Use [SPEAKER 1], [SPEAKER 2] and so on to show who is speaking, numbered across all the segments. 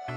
[SPEAKER 1] Hey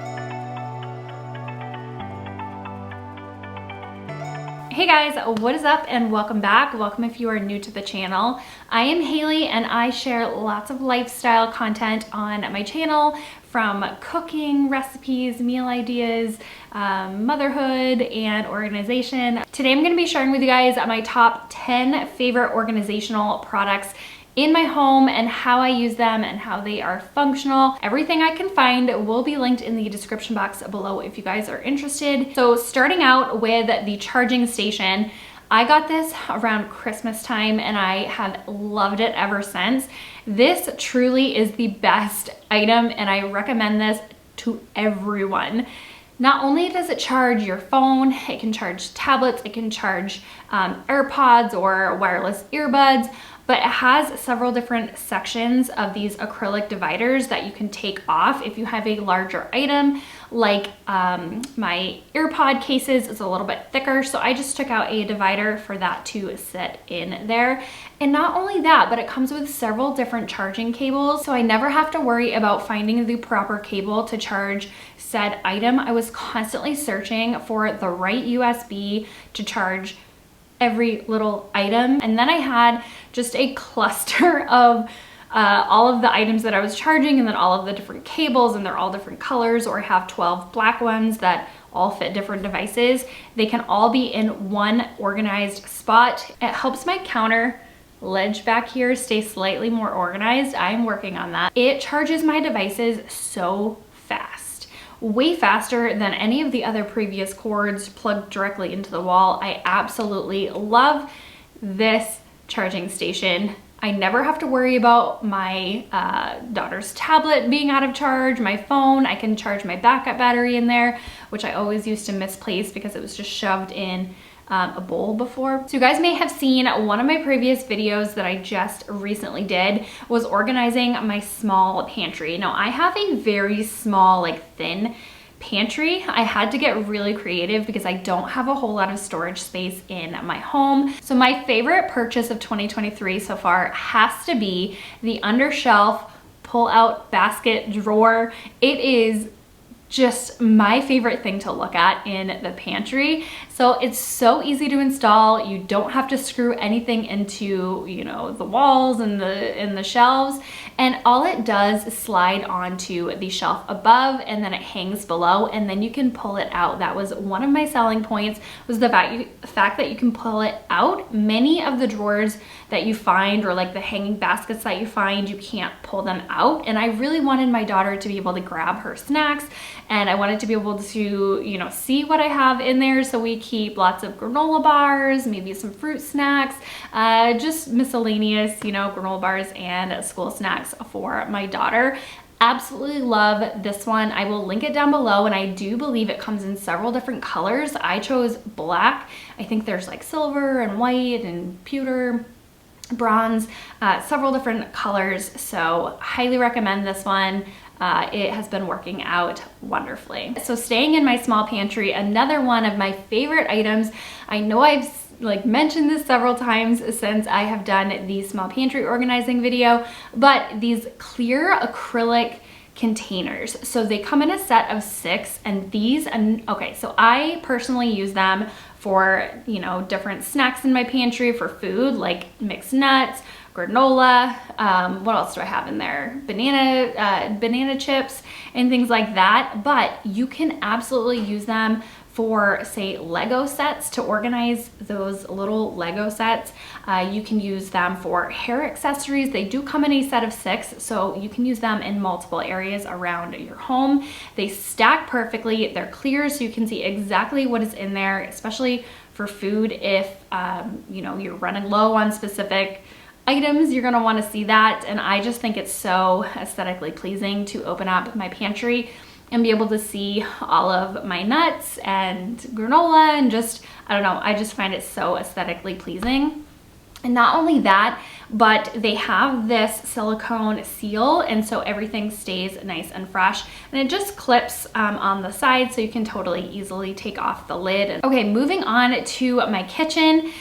[SPEAKER 1] guys, what is up and welcome back. Welcome if you are new to the channel. I am Haley and I share lots of lifestyle content on my channel, from cooking, recipes, meal ideas, motherhood, and organization. Today I'm going to be sharing with you guys my top 10 favorite organizational products in my home and how I use them and how they are functional. Everything I can find will be linked in the description box below if you guys are interested. So starting out with the charging station, I got this around Christmas time and I have loved it ever since. This truly is the best item and I recommend this to everyone. Not only does it charge your phone, it can charge tablets, it can charge AirPods or wireless earbuds, but it has several different sections of these acrylic dividers that you can take off if you have a larger item. Like my AirPod cases is a little bit thicker, so I just took out a divider for that to sit in there. And not only that, but it comes with several different charging cables, so I never have to worry about finding the proper cable to charge said item. I was constantly searching for the right USB to charge every little item, and then I had just a cluster of all of the items that I was charging, and then all of the different cables, and they're all different colors, or I have 12 black ones that all fit different devices. They can all be in one organized spot. It helps my counter ledge back here stay slightly more organized. I'm working on that. It charges my devices so fast, way faster than any of the other previous cords plugged directly into the wall. I absolutely love this charging station. I never have to worry about my daughter's tablet being out of charge, my phone. I can charge my backup battery in there, which I always used to misplace because it was just shoved in a bowl before. So you guys may have seen one of my previous videos that I just recently did was organizing my small pantry. Now I have a very small, like thin pantry. I had to get really creative because I don't have a whole lot of storage space in my home. So my favorite purchase of 2023 so far has to be the undershelf pull-out basket drawer. It is just my favorite thing to look at in the pantry. So it's so easy to install. You don't have to screw anything into, you know, the walls and the shelves. And all it does is slide onto the shelf above, and then it hangs below, and then you can pull it out. That was one of my selling points, was the fact that you can pull it out. Many of the drawers that you find, or like the hanging baskets that you find, you can't pull them out. And I really wanted my daughter to be able to grab her snacks, and I wanted to be able to, you know, see what I have in there. So we keep lots of granola bars, maybe some fruit snacks, just miscellaneous, you know, granola bars and school snacks for my daughter. Absolutely love this one. I will link it down below, and I do believe it comes in several different colors. I chose black. I think there's like silver and white and pewter, bronze, several different colors. So highly recommend this one. It has been working out wonderfully. So staying in my small pantry, another one of my favorite items. I know I've mentioned this several times since I have done the small pantry organizing video, but these clear acrylic containers. So they come in a set of 6, and these, okay, so I personally use them for, you know, different snacks in my pantry for food, like mixed nuts, granola, what else do I have in there? Banana chips and things like that. But you can absolutely use them for, say, Lego sets, to organize those little Lego sets. You can use them for hair accessories. They do come in a set of 6, so you can use them in multiple areas around your home. They stack perfectly. They're clear, so you can see exactly what is in there, especially for food. If you know, you're running low on specific items, you're gonna wanna see that. And I just think it's so aesthetically pleasing to open up my pantry and be able to see all of my nuts and granola, and just, I don't know, I just find it so aesthetically pleasing. And not only that, but they have this silicone seal, and so everything stays nice and fresh, and it just clips on the side, so you can totally easily take off the lid. Okay, moving on to my kitchen.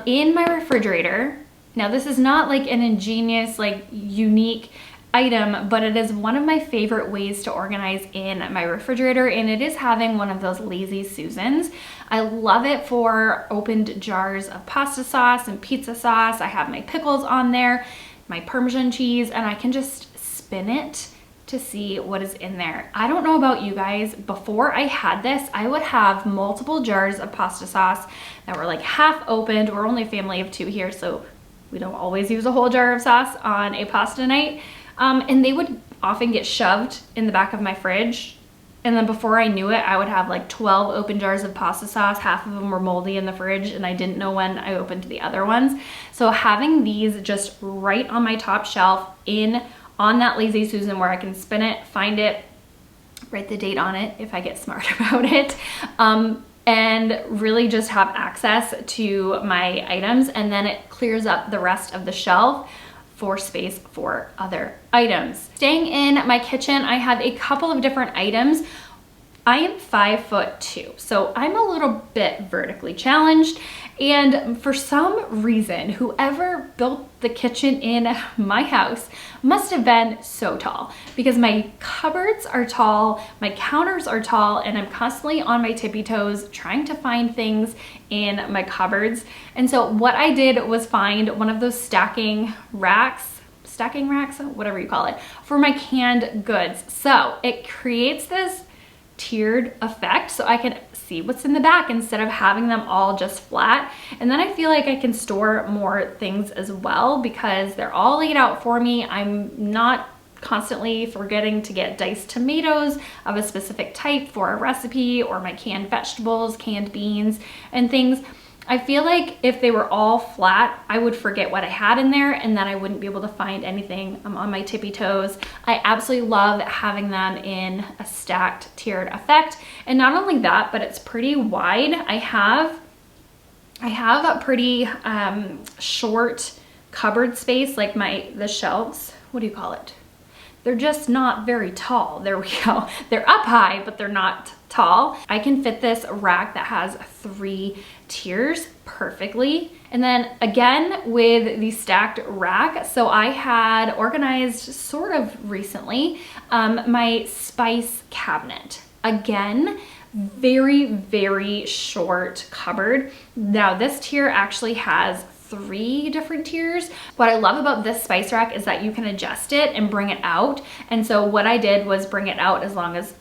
[SPEAKER 1] In my refrigerator, now this is not like an ingenious, like unique item, but it is one of my favorite ways to organize in my refrigerator, and it is having one of those Lazy Susans. I love it for opened jars of pasta sauce and pizza sauce. I have my pickles on there, my Parmesan cheese, and I can just spin it to see what is in there. I don't know about you guys, before I had this, I would have multiple jars of pasta sauce that were like half opened. We're only a family of 2 here, so we don't always use a whole jar of sauce on a pasta night. And they would often get shoved in the back of my fridge. And then before I knew it, I would have like 12 open jars of pasta sauce. Half of them were moldy in the fridge, and I didn't know when I opened the other ones. So having these just right on my top shelf on that Lazy Susan where I can spin it, find it, write the date on it if I get smart about it, and really just have access to my items. And then it clears up the rest of the shelf for space for other items. Staying in my kitchen, I have a couple of different items. I am 5'2", so I'm a little bit vertically challenged. And for some reason, whoever built the kitchen in my house must have been so tall, because my cupboards are tall, my counters are tall, and I'm constantly on my tippy toes trying to find things in my cupboards. And so what I did was find one of those stacking racks, whatever you call it, for my canned goods. So it creates this tiered effect, so I can see what's in the back instead of having them all just flat. And then I feel like I can store more things as well because they're all laid out for me. I'm not constantly forgetting to get diced tomatoes of a specific type for a recipe, or my canned vegetables, canned beans, and things. I feel like if they were all flat, I would forget what I had in there, and then I wouldn't be able to find anything. I'm on my tippy toes. I absolutely love having them in a stacked tiered effect. And not only that, but it's pretty wide. I have a pretty short cupboard space, like the shelves. What do you call it? They're just not very tall. There we go. They're up high, but they're not tall. I can fit this rack that has 3 tiers perfectly. And then again with the stacked rack, so I had organized sort of recently my spice cabinet. Again, very, very short cupboard. Now this tier actually has 3 different tiers. What I love about this spice rack is that you can adjust it and bring it out. And so what I did was bring it out as long as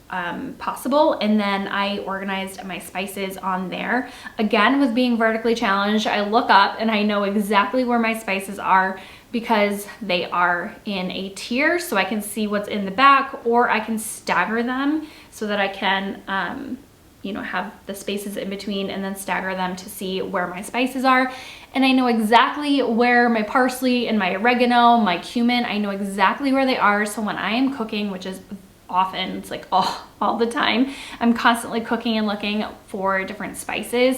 [SPEAKER 1] possible, and then I organized my spices on there. Again, with being vertically challenged, I look up and I know exactly where my spices are because they are in a tier, so I can see what's in the back, or I can stagger them so that I can you know, have the spaces in between and then stagger them to see where my spices are. And I know exactly where my parsley and my oregano, my cumin, I know exactly where they are. So when I am cooking, which is often, it's like all the time, I'm constantly cooking and looking for different spices.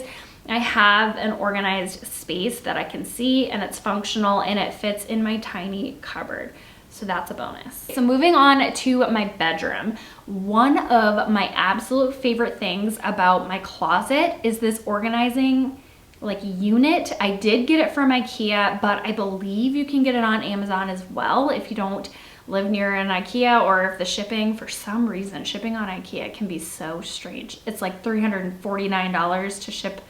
[SPEAKER 1] I have an organized space that I can see, and it's functional and it fits in my tiny cupboard. So that's a bonus. So moving on to my bedroom. One of my absolute favorite things about my closet is this organizing like unit. I did get it from IKEA, but I believe you can get it on Amazon as well if you don't live near an IKEA, or if the shipping, for some reason, shipping on IKEA can be so strange. It's like $349 to ship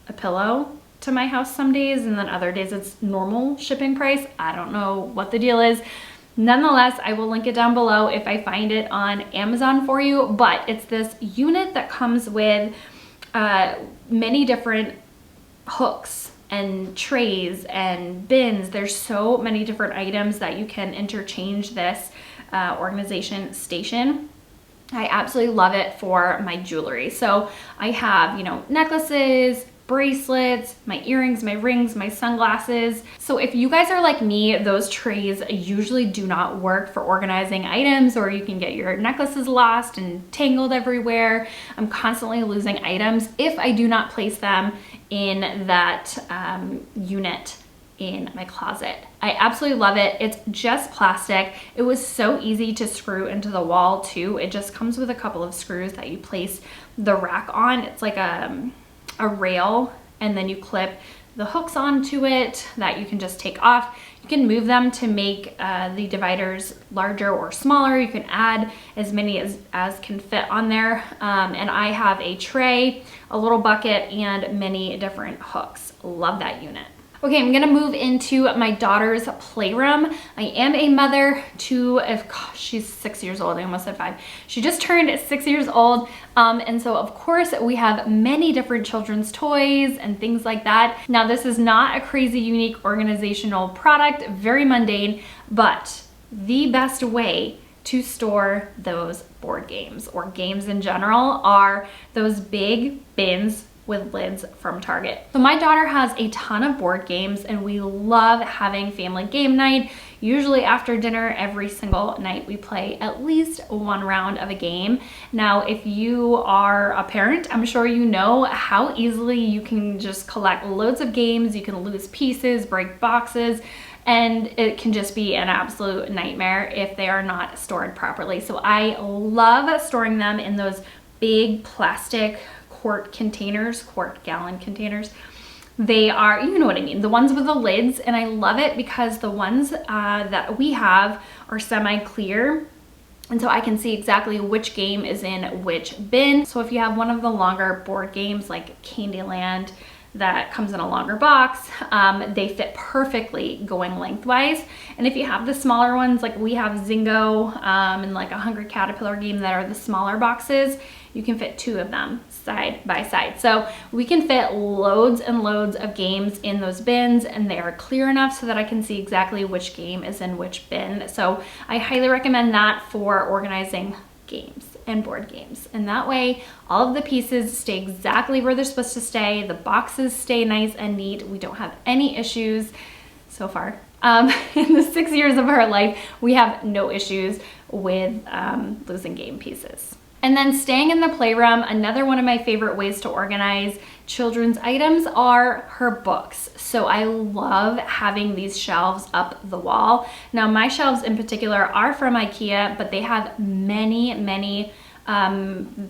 [SPEAKER 1] a pillow to my house some days, and then other days it's normal shipping price. I don't know what the deal is. Nonetheless, I will link it down below if I find it on Amazon for you, but it's this unit that comes with many different hooks and trays and bins. There's so many different items that you can interchange this organization station. I absolutely love it for my jewelry. So I have, you know, necklaces, bracelets, my earrings, my rings, my sunglasses. So if you guys are like me, those trays usually do not work for organizing items, or you can get your necklaces lost and tangled everywhere. I'm constantly losing items if I do not place them in that unit in my closet. I absolutely love it. It's just plastic. It was so easy to screw into the wall too. It just comes with a couple of screws that you place the rack on. It's like a rail, and then you clip the hooks onto it that you can just take off. You You can move them to make the dividers larger or smaller. You can add as many as can fit on there. And I have a tray, a little bucket, and many different hooks. Love that unit. Okay, I'm gonna move into my daughter's playroom. I am a mother to, she's 6 years old, I almost said 5. She just turned 6 years old. And so of course we have many different children's toys and things like that. Now this is not a crazy unique organizational product, very mundane, but the best way to store those board games or games in general are those big bins with lids from Target. So my daughter has a ton of board games and we love having family game night. Usually after dinner, every single night we play at least one round of a game. Now, if you are a parent, I'm sure you know how easily you can just collect loads of games. You can lose pieces, break boxes, and it can just be an absolute nightmare if they are not stored properly. So I love storing them in those big plastic quart gallon containers. They are, you know what I mean, the ones with the lids, and I love it because the ones that we have are semi-clear, and so I can see exactly which game is in which bin. So if you have one of the longer board games like Candyland that comes in a longer box, they fit perfectly going lengthwise. And if you have the smaller ones, like we have Zingo and like a Hungry Caterpillar game that are the smaller boxes, you can fit 2 of them side by side. So we can fit loads and loads of games in those bins, and they are clear enough so that I can see exactly which game is in which bin. So I highly recommend that for organizing games and board games. And that way, all of the pieces stay exactly where they're supposed to stay. The boxes stay nice and neat. We don't have any issues so far. In the 6 years of her life, we have no issues with losing game pieces. And then staying in the playroom, another one of my favorite ways to organize children's items are her books. So I love having these shelves up the wall. Now my shelves in particular are from IKEA, but they have many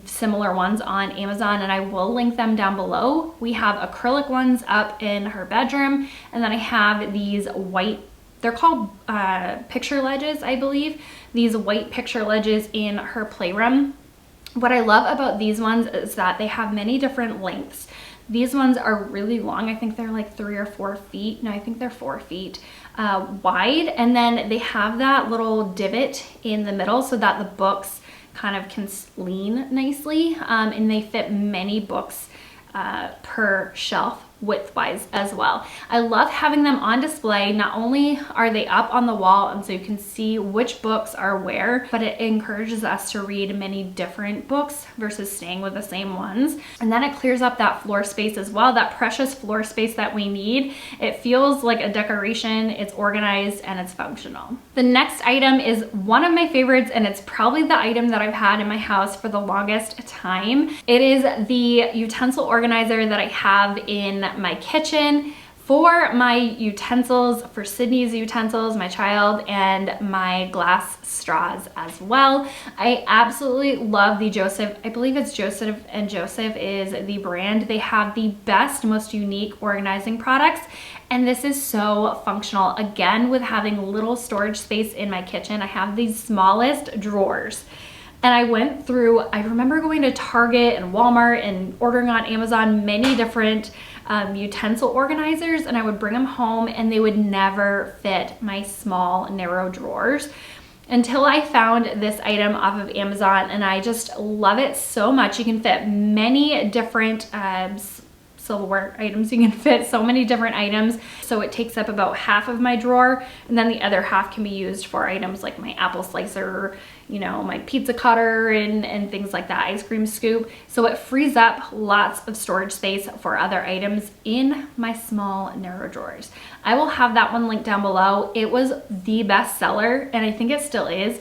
[SPEAKER 1] similar ones on Amazon, and I will link them down below. We have acrylic ones up in her bedroom, and then I have these white, they're called picture ledges, I believe. These white picture ledges in her playroom. What I love about these ones is that they have many different lengths. These ones are really long. I think they're like 3 or 4 feet. No, I think they're 4 feet wide. And then they have that little divot in the middle so that the books kind of can lean nicely. And they fit many books per shelf widthwise as well. I love having them on display. Not only are they up on the wall and so you can see which books are where, but it encourages us to read many different books versus staying with the same ones. And then it clears up that floor space as well, that precious floor space that we need. It feels like a decoration, it's organized, and it's functional. The next item is one of my favorites, and it's probably the item that I've had in my house for the longest time. It is the utensil organizer that I have in my kitchen for my utensils, for Sydney's utensils, my child, and my glass straws as well. I absolutely love the Joseph. I believe it's Joseph and Joseph is the brand. They have the best, most unique organizing products. And this is so functional. Again, with having little storage space in my kitchen, I have the smallest drawers. And I went through, I remember going to Target and Walmart and ordering on Amazon many different utensil organizers, and I would bring them home and they would never fit my small, narrow drawers until I found this item off of Amazon, and I just love it so much. You can fit many different silverware items. You can fit so many different items. So it takes up about half of my drawer, and then the other half can be used for items like my apple slicer, you know, my pizza cutter and things like that, ice cream scoop. So it frees up lots of storage space for other items in my small, narrow drawers. I will have that one linked down below. It was the best seller, and I think it still is,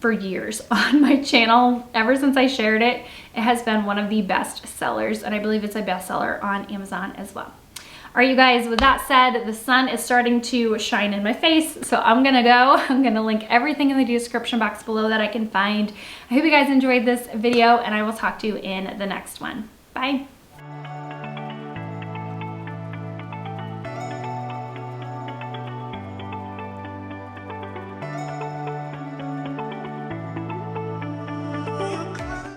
[SPEAKER 1] for years on my channel. Ever since I shared it, it has been one of the best sellers, and I believe it's a bestseller on Amazon as well. All right, you guys, with that said, the sun is starting to shine in my face, so I'm gonna go. I'm gonna link everything in the description box below that I can find. I hope you guys enjoyed this video, and I will talk to you in the next one. Bye.